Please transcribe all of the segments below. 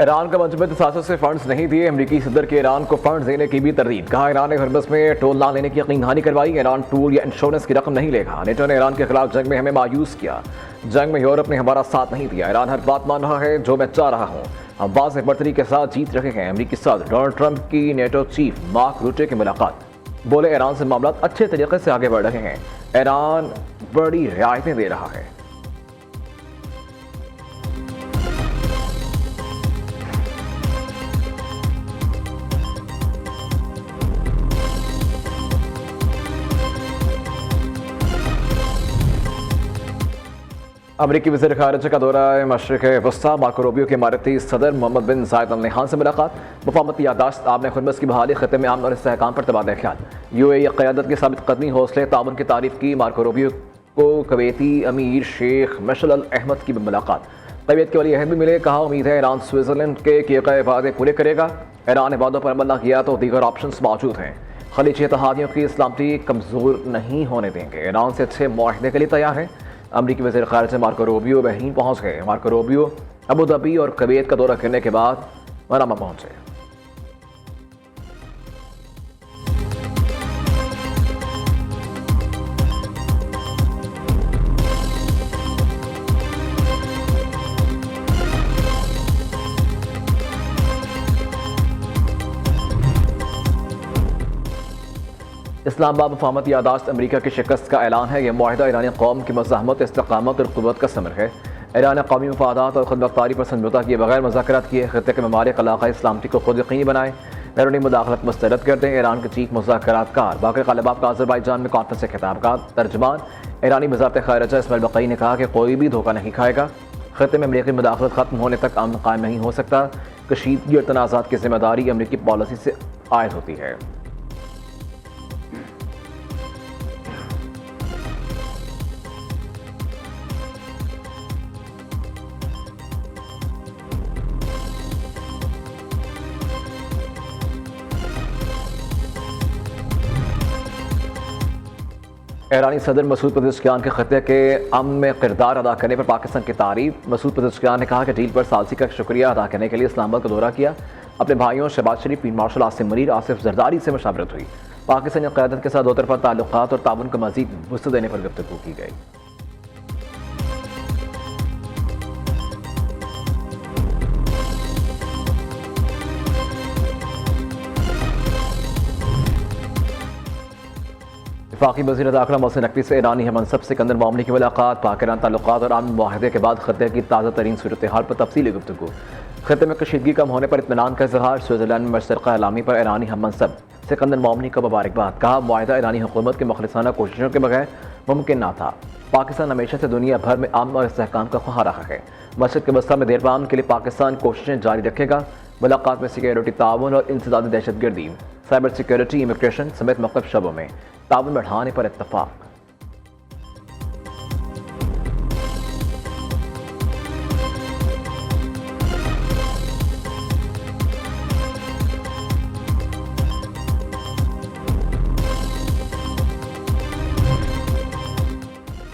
Iran का मंसूबे तसासुस से फंड्स नहीं दिए। अमरीकी सदर के ईरान को फंड्स देने की भी तरदीद। कहा ईरान ने हरबस में टोल ना लेने की यकीन दहानी करवाई। ईरान टूल या इंश्योरेंस की रकम नहीं लेगा। नेटो ने ईरान के खिलाफ जंग में हमें मायूस किया। जंग में यूरोप ने हमारा साथ नहीं दिया। ईरान हर बात मान रहा है जो मैं चाह रहा हूँ। हम वाज़ेह बढ़तरी के साथ जीत रहे हैं। अमरीकी सदर डोनाल्ड ट्रंप की नेटो चीफ मार्क रूटे की मुलाकात। बोले ईरान से मामला अच्छे तरीके से आगे बढ़ रहे हैं। ईरान बड़ी रियायतें दे रहा है। अमरीकी वज़ीर ख़ारिजा का दौरा मशरिक़ वस्ता। मार्को रूबियो के इमारती सदर मोहम्मद बिन ज़ायद अल नहयान से मुलाकात। मुफाहमती याददाश्त। आपने खुरमस की बहाली, ख़त्े में अमन और इस्तेहकाम पर तबादला ख्याल। UAE क़यादत की साबित कदमी, हौसले ताउन की तारीफ़ की। मार्को रूबियो को कुवैती अमीर शेख मशअल अल अहमद की मुलाकात। तबीयत के वली अहद भी मिले। कहा उम्मीद है ईरान स्विट्ज़रलैंड के किए गए वादे पूरे करेगा। ईरान ने वादों पर अमल न किया तो दीगर ऑप्शन मौजूद हैं। खलीजी इत्तेहादियों की सलामती कमज़ोर नहीं होने देंगे। ईरान से अच्छे मुआहदे के लिए तैयार है। अमरीकी वज़ीर ख़ारिजा मार्को रूबियो बहरीन पहुँच गए। मार्को रूबियो अबू धाबी और कुवैत का दौरा करने के बाद मनामा पहुँचे। इस्लामाबाद मुफाहमत यादाश्त। अमरीका की शिकस्त का ऐलान है। यह मुआहदा ईरानी कौम की मज़ाहमत, इस्तकामत और क़ुव्वत का समर है। ईरान ने कौमी मफादात और खुदमुख्तारी पर समझौता किए बगैर मुज़ाकरात किए। ख़त्ते के ममालिक इलाक़ाई सलामती को खुद यकीनी बनाए। बैरूनी मुदाखलत मुस्तरद कर दें। ईरान के चीफ मुज़ाकरातकार बाक़र ग़ालिबाफ का अज़रबाईजान में कॉन्फ्रेंस से खिताब का तर्जमान। ईरानी वज़ारत ख़ारिजा इस्माइल बक़ई ने कहा कि कोई भी धोखा नहीं खाएगा। ख़त्ते में अमरीकी मुदाखलत ख़त्म होने तक अमन कायम नहीं हो सकता। कशीदगी और तनाज़ात की ज़िम्मेदारी अमरीकी पॉलिसी से आयद होती है। ईरानी सदर मसूद पज़ेश्कियान के ख़त्े के अमन में किरदार अदा करने पर पाकिस्तान की तारीफ। मसूद पज़ेश्कियान ने कहा कि डील पर सालसी का शुक्रिया अदा करने के लिए इस्लामाबाद का दौरा किया। अपने भाइयों शहबाज शरीफ, पीर मार्शल आसिम मुनीर, आसिफ जरदारी से मशावरत हुई। पाकिस्तानी क़यादत के साथ दो तरफ़ा ताल्लुक़ात और ताउन को मज़ीद वुसअत देने पर गुफ्तगू की गई। वफाकी वज़ीर दाखिला मोहसिन नकवी से ईरानी हममनसब सिकंदर मोमनी की मुलाकात। पाक ईरान ताल्लुक़ात और अमन मुआहदे के बाद ख़त्े की ताज़ा तरीन सूरत हाल पर तफसीली गुफ्तगू। ख़त्े में कशीदगी कम होने पर इत्मीनान का इज़हार। स्विट्ज़रलैंड में मशतरका एलामी पर ईरानी हममनसब सिकंदर मोमनी को मुबारकबाद। कहा मुआहदा ईरानी हुकूमत की मुखलिसाना कोशिशों के बगैर मुमकिन ना था। पाकिस्तान हमेशा से दुनिया भर में अमन और इस्तेहकाम का ख्वाह रहा है। मशरिक़ वस्ता में देर पाम के लिए पाकिस्तान कोशिशें जारी रखेगा। मुलाकात में सिक्योरिटी ताउन और इंसदादी दहशतगर्दी, साइबर सिक्योरिटी, इमिग्रेशन समेत मुख्तलिफ शबों में ताउन बढ़ाने पर इत्तफाक।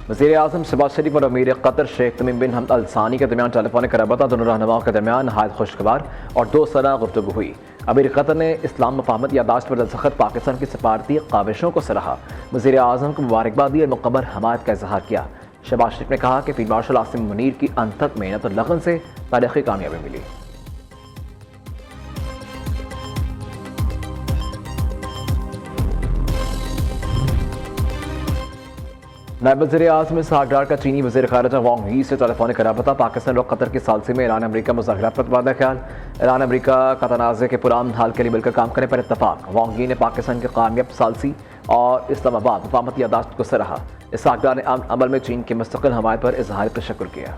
वज़ीर आज़म शहबाज शरीफ और अमीर कतर शेख तमीम बिन हमद अल सानी के दरमियान टेलीफोनिक रबता दोनों रहनुमाओं के दरमियान नहायत खुशगवार और दोस्तना गुफ्तगू हुई। अमीर कतर ने इस्लाम मुफाहमत याददाश्त पर दस्तखत पाकिस्तान की सफारती काविशों को सराहा। वज़ीर आज़म को मुबारकबाद दी और मुकम्मल हमायत का इजहार किया। शहबाज शरीफ ने कहा कि फील्ड मार्शल आसिम मुनीर की अनथक मेहनत और लगन से तारीख़ी कामयाबी मिली। नायब वज़ीर आज़म इसहाक़ डार का चीनी वज़ीर ख़ारिजा वांग यी से टेलीफोनिक रबता। पाकिस्तान और कतर की सालसी में ईरान अमरीका मुज़ाकरात पर तबादला ख्याल। ईरान अमरीका का तनाज़े के पुरान हाल के लिए मिलकर काम करने पर इत्तफाक। वांग यी ने पाकिस्तान के कामयाब सालसी और इस्लामाबाद मुफाहमत याददाश्त को सराहा। इसहाक़ डार ने अमल में चीन की मुस्तक़िल हमायत पर इज़हार तशक्कुर किया।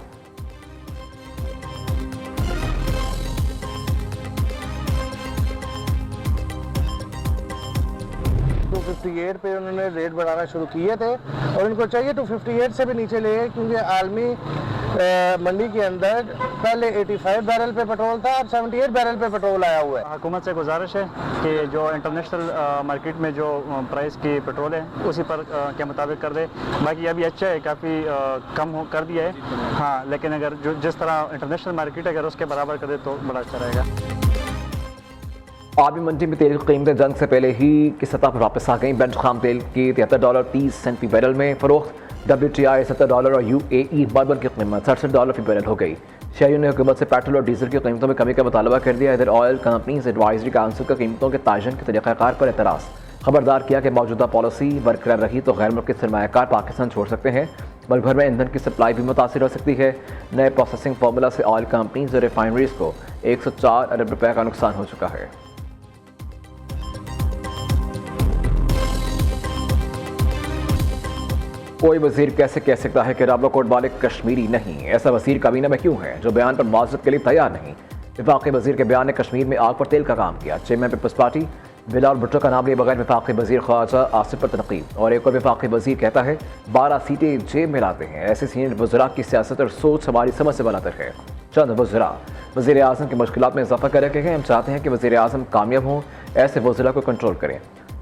258 पे उन्होंने रेट बढ़ाना शुरू किए थे और इनको चाहिए 258 से भी नीचे ले, क्योंकि आलमी मंडी के अंदर पहले 85 बैरल पे पेट्रोल था, अब 78 बैरल पे पेट्रोल आया हुआ है। हुकूमत से गुजारिश है कि जो इंटरनेशनल मार्केट में जो प्राइस की पेट्रोल है उसी पर के मुताबिक कर दे। बाकी अभी अच्छा है, काफ़ी कम कर दिया है, हाँ, लेकिन अगर जो जिस तरह इंटरनेशनल मार्केट है अगर उसके बराबर कर दे तो बड़ा अच्छा रहेगा। आलमी मंडी में तेल की कीमतें जंग से पहले ही की सतह पर वापस आ गई। ब्रेंट खाम तेल की $73.30 फी बैरल में फरोख्त, WTI $70 और UAE बर्बन की कीमत $67 फी बैरल हो गई। शहरियों ने हुकूमत से पेट्रोल और डीजल की कीमतों में कमी का मुतालबा कर दिया। इधर ऑयल कंपनीज एडवाइजरी काउंसिल का कीमतों के तयन के तरीक़ाकार पर एतराज़ खबरदार किया कि मौजूदा पॉलिसी बरकरार रही तो गैर मुल्की सरमायाकार पाकिस्तान छोड़ सकते हैं। मुल्क भर में ईंधन की सप्लाई भी मुतासिर हो सकती है। नए प्रोसेसिंग फार्मूला से ऑयल कंपनीज और रिफाइनरीज को 104 अरब रुपए का नुकसान हो चुका है। कोई वजीर कैसे कह सकता है कि रावलकोट वाले कश्मीरी नहीं? ऐसा वजीर काबीना में क्यों है जो बयान पर माजरत के लिए तैयार नहीं? विफाकी वजीर के बयान ने कश्मीर में आग पर तेल का काम किया। चेयरमैन पीपल्स पार्टी बिलावल भुट्टो का नाम लिए बगैर विफाकी वजीर ख्वाजा आसिफ पर तनकीद। और एक और विफाकी वजीर कहता है 12 सीटें जेब में लाते हैं। ऐसे सीनियर वज़रा की सियासत और सोच हमारी समझ से बलातर है। चंद वज़रा वज़ीर आज़म की मुश्किलात में इजाफा कर रखे हैं। हम चाहते हैं कि वज़ीर आज़म कामयाब हों, ऐसे वज़रा को कंट्रोल करें।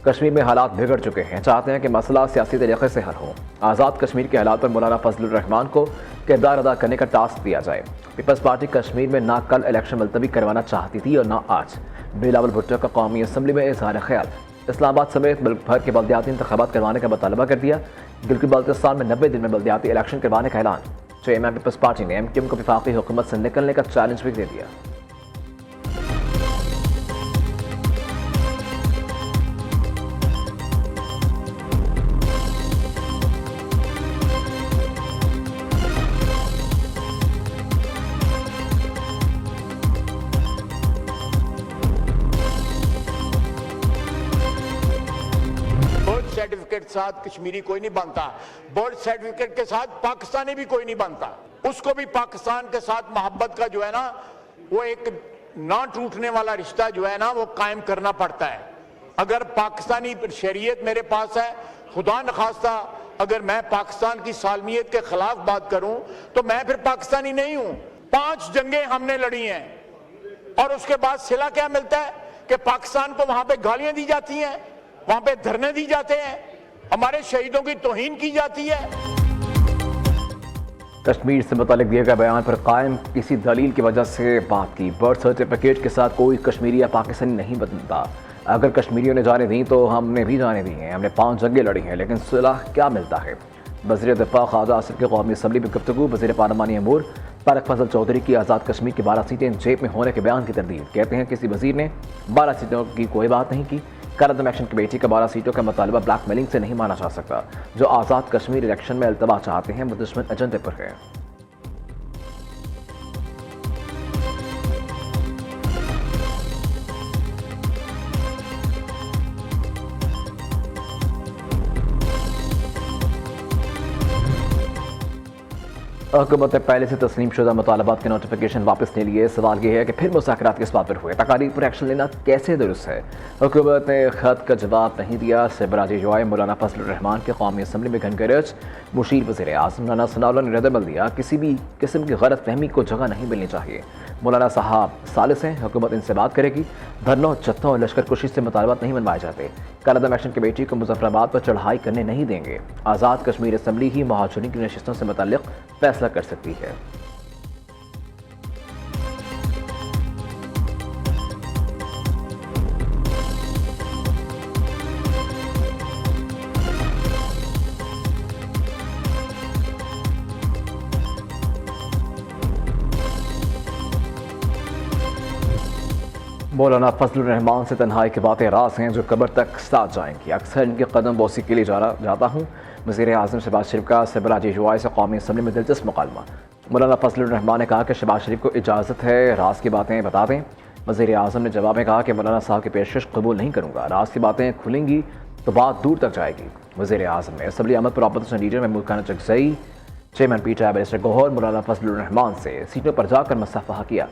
कश्मीर में हालात बिगड़ चुके हैं, चाहते हैं कि मसला सियासी तरीके से हल हो। आज़ाद कश्मीर के हालात पर मौलाना फजलुर रहमान को किरदार अदा करने का टास्क दिया जाए। पीपल्स पार्टी कश्मीर में ना कल इलेक्शन मुलतवी करवाना चाहती थी और ना आज। बिलावल भुट्टो का कौमी असम्बली में इजहार ख्याल। इस्लामाबाद समेत मुल्क भर के बल्दियाती इंतखाबात करवाने का मुतालबा कर दिया। गिलगित बाल्तिस्तान में 90 दिन में बल्दियाती इलेक्शन करवाने का ऐलान। चेयरमैन पीपल्स पार्टी ने MQM को विफाकी हुकूमत से निकलने का चैलेंज भी दे दिया। सर्टिफिकेट के साथ कश्मीरी कोई नहीं बनता, बर्थ सर्टिफिकेट के साथ पाकिस्तानी भी कोई नहीं बनता। उसको भी पाकिस्तान के साथ मोहब्बत का जो है ना, वो एक ना टूटने वाला रिश्ता जो है ना, वो कायम करना पड़ता है। अगर पाकिस्तानी शरीयत मेरे पास है, खुदा न खास्ता अगर मैं पाकिस्तान की सालमियत के खिलाफ बात करूं तो मैं फिर पाकिस्तानी नहीं हूं। 5 जंगें हमने लड़ी हैं और उसके बाद सिला क्या मिलता है कि पाकिस्तान को वहां पे गालियां दी जाती हैं, वहां पे धरने दी जाते हैं, हमारे शहीदों की तौहीन की जाती है। कश्मीर से मुतालिक दिए गए बयान पर कायम किसी दलील की वजह से बात की। बर्थ सर्टिफिकेट के साथ कोई कश्मीरी या पाकिस्तानी नहीं बनता। अगर कश्मीरियों ने जाने दी तो हमने भी जाने दी हैं। हमने 5 जंगें लड़ी हैं, लेकिन सुलह क्या मिलता है? वज़ीर दिफा ख्वाजा आसिफ की कौमी असम्बली में गुफ्तगू। वज़ीर पार्लिमानी अमूर तारिक फजल चौधरी की आज़ाद कश्मीर की 12 सीटें जेब में होने के बयान की तरदीद। कहते हैं किसी वज़ीर ने 12 सीटों की कोई बात नहीं की। कायदम एक्शन कमेटी का 12 सीटों का मुतालबा ब्लैकमेलिंग से नहीं माना जा सकता। जो आज़ाद कश्मीर इलेक्शन में अल्तवा चाहते हैं वो दुश्मन एजेंडे पर है। हुकूमत ने पहले से तस्लीम शुदा मुतालबात के नोटिफिकेशन वापस ले लिए। सवाल यह है कि फिर मुज़ाकरात किस बात पर हुए? तकारीर पर एक्शन लेना कैसे दुरुस्त है? हुकूमत ने खत का जवाब नहीं दिया। सरबराह जुआए मौलाना फजलुर रहमान के कौमी असम्बली में घनगरज। मुशीर वज़ीर आज़म राना सनाउल्लाह ने रद्द दिया। किसी भी किस्म की गलत फहमी को जगह नहीं मिलनी चाहिए। मौलाना साहब सालिस हैं, हुकूमत इनसे बात करेगी। धरनों, जत्थों और लश्कर कुशी से मुतालबात नहीं मनवाए जाते। कायदम एक्शन कमेटी को मुजफ्फराबाद पर चढ़ाई करने नहीं देंगे। आज़ाद कश्मीर असम्बली ही महाजरीन की नशिस्तों से मुतल्लिक़ फैसला कर सकती है। मौलाना फजलुर रहमान से तन्हाई की बातें राज हैं जो कब्र तक साथ जाएंगी। अक्सर इनके कदम बोसी के लिए जाता हूँ। वज़ीर आज़म शहबाज शरीफ का सरबराह जुआए से कौमी असम्बली में दिलचस्प मुकालमा। मौलाना फजलुर रहमान ने कहा कि शहबाज शरीफ को इजाज़त है राज की बातें बता दें। वज़ीर आज़म ने जवाब में कहा कि मौलाना साहब की पेशकश कबूल नहीं करूँगा। राज की बातें खुलेंगी तो बात दूर तक जाएगी। वज़ीर आज़म ने असम्बली अहमद पर opposition leader Mahmood Khan Achakzai, chairman PTI barrister Gohar, Maulana Fazlur Rehman से सीटों पर जाकर मुसाफहा किया।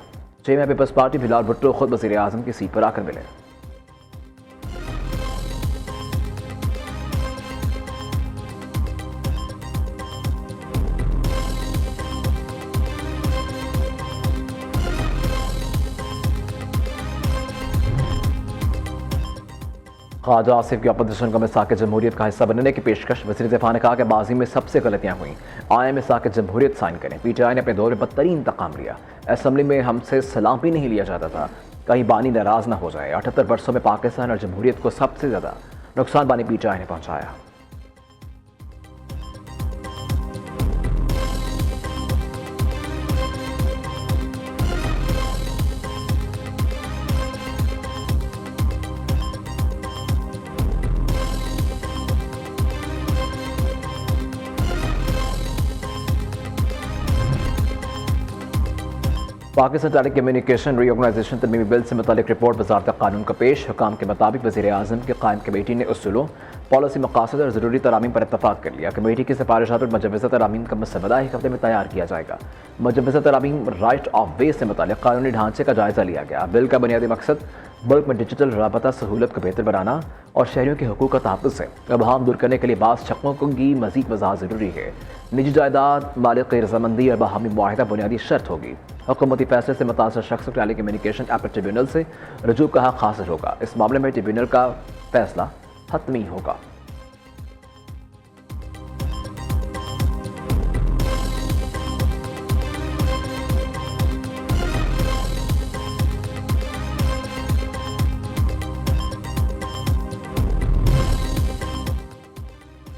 चेयरमैन पीपल्स पार्टी बिलावल भुट्टो खुद वज़ीर आज़म की सीट पर आकर मिले। ख्वाजा आसिफ की अपोजिशन को मिसाक जमहूरियत का हिस्सा बनने की पेशकश। वज़ीर दिफा ने कहा कि माज़ी में सबसे गलतियाँ हुई, आए मिसाक जमहूरियत साइन करें। PTI ने अपने दौर में बदतरीन इंतकाम लिया। असम्बली में हमसे सलाम भी नहीं लिया जाता था, कहीं बानी नाराज़ ना हो जाए। 78 वर्षों में पाकिस्तान और जमहूरियत को सबसे ज़्यादा नुकसान बानी PTI ने पहुँचाया। पाकिस्तान टेली कम्युनिकेशन रीऑर्गेनाइजेशन तरमीमी बिल से मुतालिक रिपोर्ट वज़ारत कानून का पेश। हुकाम के मुताबिक वज़ीर आज़म के कायम कमेटी ने उसूलों, पॉलिसी मकासद और ज़रूरी तरामीम पर इत्तफाक कर लिया। कमेटी की सिफारिशात और मुजव्वज़ा तरामीम का मसवदा एक हफ्ते में तैयार किया जाएगा। मुजव्वज़ा तरामीम राइट ऑफ वे से मुतालिक कानूनी ढांचे का जायज़ा लिया गया। बिल का बुनियादी मकसद मुल्क में डिजिटल राबता सहूलत को बेहतर बनाना और शहरियों के हकूक़ का तहफ़्फ़ुज़ है। अबहाम दूर करने के लिए बास शकों की मज़ीद वज़ाहत ज़रूरी है। निजी जायदाद मालिक की रजामंदी और बाहमी मुआहिदा बुनियादी शर्त होगी। हुकूमती फैसले से मुतासर शख्स को टेली कम्युनिकेशन एक्ट ट्रिब्यूनल से रजू का हक हासिल होगा। इस मामले में ट्रिब्यूनल का फैसला हतमी होगा।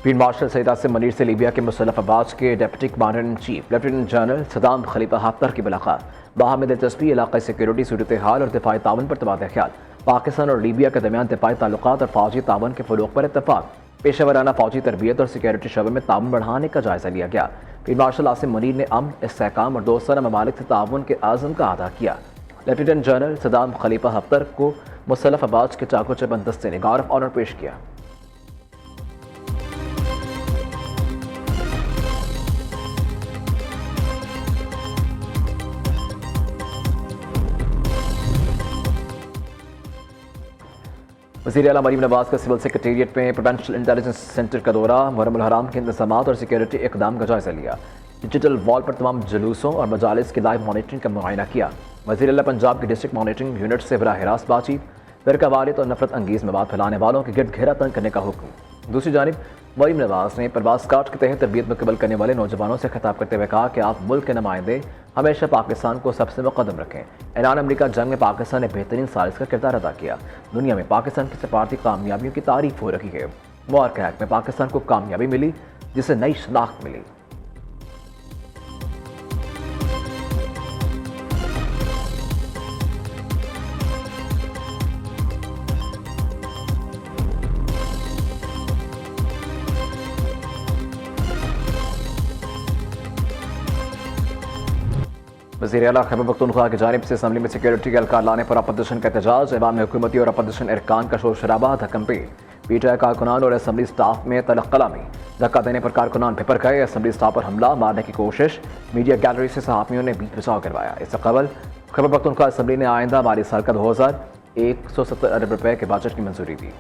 फील्ड मार्शल सईद आसिम मनीर से लीबिया के मुसल्लफ अफवाज के deputy commander in chief lieutenant general Saddam Khalifa Haftar की मुलाकात। बाहमी दिलचस्पी, इलाक़ाई सिक्योरिटी सूरत हाल और दिफाई ताउन पर तबादला ख्याल। पाकिस्तान और लीबिया के दरमियान दिफाई ताल्लुकात और फौजी ताउन के फ़रोग़ पर इत्तफाक। पेशेवराना फौजी तरबियत और सिक्योरिटी शोबे में ताउन बढ़ाने का जायज़ा लिया गया। फील्ड मार्शल आसिम मनीर ने अमन, इस्तेहकाम और दोस्ताना ममालिक से ताउन के आज़म का अदा किया। Lieutenant general Saddam Khalifa Haftar को मुसल्लफ अफवाज के चाको चबंद दस्ते ने गार्ड ऑफ ऑनर पेश किया। वज़ीर आला मरीम नवाज का सिविल सेक्रेटेरिएट में प्रोविंशियल इंटेलिजेंस सेंटर का दौरा। मुहर्रमुल हराम के इंतज़ाम और सिक्योरिटी इक़दाम का जायज़ा लिया। डिजिटल वॉल पर तमाम जुलूसों और मजालिस की लाइव मॉनिटरिंग का मुआयना किया। वज़ीर आला पंजाब की डिस्ट्रिक्ट मॉनिटरिंग यूनिट से बराह रास्त बातचीत। फ़िरका वारियत और नफरत अंगेज़ मवाद फैलाने वालों के गिरद घेरा तंग करने का हुक्म। दूसरी जानिब मरीम नवाज ने परवाज़ काट के तहत तरबियत मुकम्मल करने वाले नौजवानों से खिताब करते हुए कहा कि आप मुल्क के नुमाइंदे हमेशा पाकिस्तान को सबसे मुक़द्दम रखें। ऐलान अमरीका जंग में पाकिस्तान ने बेहतरीन साजिश का किरदार अदा किया। दुनिया में पाकिस्तान की सफारती कामयाबियों की तारीफ हो रही है। मुबारक एक्ट में पाकिस्तान को कामयाबी मिली, जिससे नई शनाख्त मिली। वज़ीर आला खैबर पख्तूनख्वा की जानिब से असम्बली में सिक्योरिटी के एहलकार लाने पर अपोजिशन का एहतजाज। ऐवान में हुकूमती और अपोजिशन अरकान का शोर शराबा, धक्कम पे। PTI कारकुनान और असम्बली स्टाफ में तलख कलामी। धक्का देने पर कारकुनान भिपर गए। असम्बली स्टाफ पर हमला, मारने की कोशिश। मीडिया गैलरी से सहाफ़ियों ने बीच बचाव करवाया। इससे कबल खैबर पख्तूनख्वा असम्बली ने आइंदा माली साल का 2170 अरब रुपए के बजट की मंजूरी दी।